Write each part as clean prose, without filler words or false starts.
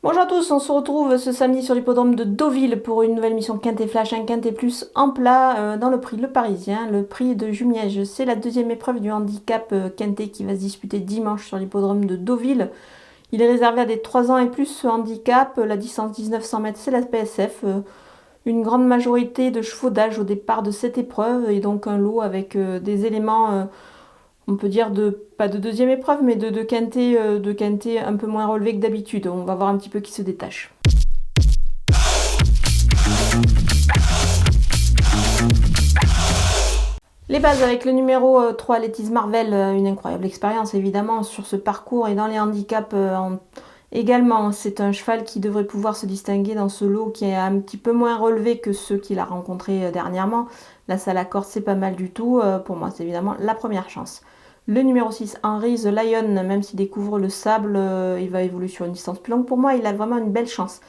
Bonjour à tous, on se retrouve ce samedi sur l'hippodrome de Deauville pour une nouvelle mission Quintet Flash, un Quintet Plus en plat dans le prix Le Parisien, le prix de Jumièges. C'est la deuxième épreuve du handicap Quintet qui va se disputer dimanche sur l'hippodrome de Deauville. Il est réservé à des 3 ans et plus ce handicap, la distance 1900 mètres c'est la PSF. Une grande majorité de chevaux d'âge au départ de cette épreuve et donc un lot avec des éléments... on peut dire pas de deuxième épreuve, mais de quintet un peu moins relevé que d'habitude. On va voir un petit peu qui se détache. Les bases avec le numéro 3, Letty's Marvel, une incroyable expérience évidemment sur ce parcours et dans les handicaps également. C'est un cheval qui devrait pouvoir se distinguer dans ce lot qui est un petit peu moins relevé que ceux qu'il a rencontrés dernièrement. Là, ça l'accorde, c'est pas mal du tout. Pour moi, c'est évidemment la première chance. Le numéro 6, Henry the Lion, même s'il découvre le sable, il va évoluer sur une distance plus longue. Pour moi, il a vraiment une belle chance.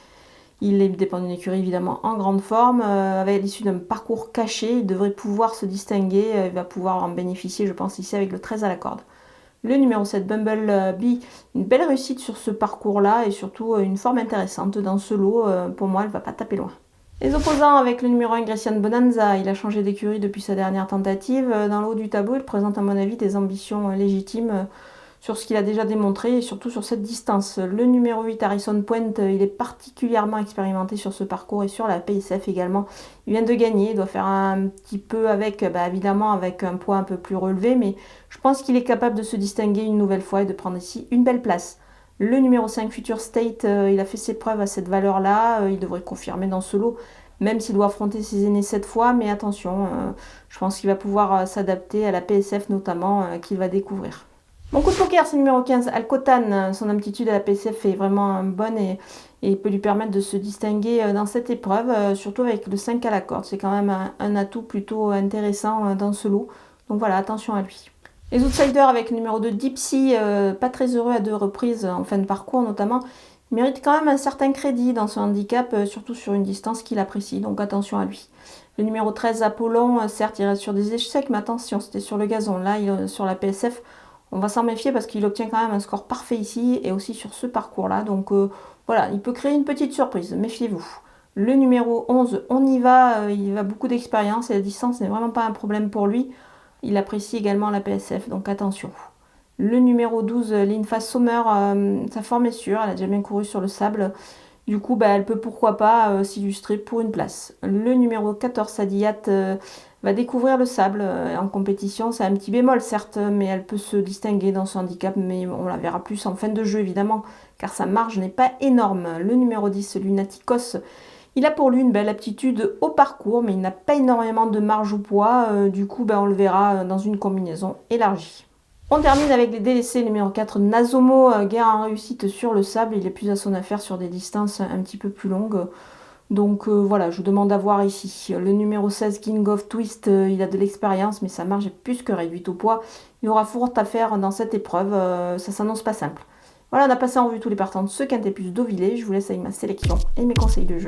Il dépend d'une écurie évidemment en grande forme. Avec l'issue d'un parcours caché, il devrait pouvoir se distinguer. Il va pouvoir en bénéficier, je pense, ici avec le 13 à la corde. Le numéro 7, Bumblebee, une belle réussite sur ce parcours-là et surtout une forme intéressante dans ce lot. Pour moi, elle ne va pas taper loin. Les opposants avec le numéro 1, Grecian Bonanza, il a changé d'écurie depuis sa dernière tentative. Dans le haut du tableau, il présente à mon avis des ambitions légitimes sur ce qu'il a déjà démontré et surtout sur cette distance. Le numéro 8, Harrison Point, il est particulièrement expérimenté sur ce parcours et sur la PSF également. Il vient de gagner, il doit faire un petit peu avec, évidemment avec un poids un peu plus relevé, mais je pense qu'il est capable de se distinguer une nouvelle fois et de prendre ici une belle place. Le numéro 5, Future State, il a fait ses preuves à cette valeur-là, il devrait confirmer dans ce lot, même s'il doit affronter ses aînés 7 fois, mais attention, je pense qu'il va pouvoir s'adapter à la PSF notamment, qu'il va découvrir. Mon coup de poker, c'est le numéro 15, Alcotan. Son aptitude à la PSF est vraiment bonne et peut lui permettre de se distinguer dans cette épreuve, surtout avec le 5 à la corde. C'est quand même un atout plutôt intéressant dans ce lot, donc voilà, attention à lui. Les outsiders avec le numéro 2, Dipsy, pas très heureux à 2 reprises en fin de parcours notamment, il mérite quand même un certain crédit dans ce handicap, surtout sur une distance qu'il apprécie, donc attention à lui. Le numéro 13, Apollon, certes il reste sur des échecs, mais attention, c'était sur le gazon. Là, sur la PSF, on va s'en méfier parce qu'il obtient quand même un score parfait ici et aussi sur ce parcours-là. Donc voilà, il peut créer une petite surprise, méfiez-vous. Le numéro 11, On y va, il a beaucoup d'expérience et la distance n'est vraiment pas un problème pour lui. Il apprécie également la PSF, donc attention. Le numéro 12, Linfa Sommer, sa forme est sûre, elle a déjà bien couru sur le sable. Du coup, elle peut pourquoi pas s'illustrer pour une place. Le numéro 14, Sadiyat, va découvrir le sable en compétition. C'est un petit bémol, certes, mais elle peut se distinguer dans son handicap. Mais on la verra plus en fin de jeu, évidemment, car sa marge n'est pas énorme. Le numéro 10, Lunaticos, il a pour lui une belle aptitude au parcours, mais il n'a pas énormément de marge ou poids. Du coup, on le verra dans une combinaison élargie. On termine avec les délaissés. Numéro 4, Nazomo, guerre en réussite sur le sable. Il est plus à son affaire sur des distances un petit peu plus longues. Donc voilà, je vous demande à voir ici. Le numéro 16, King of Twist, il a de l'expérience, mais sa marge est plus que réduite au poids. Il aura fort à faire dans cette épreuve. Ça s'annonce pas simple. Voilà, on a passé en revue tous les partants de ce Quintet Plus Deauville. Je vous laisse avec ma sélection et mes conseils de jeu.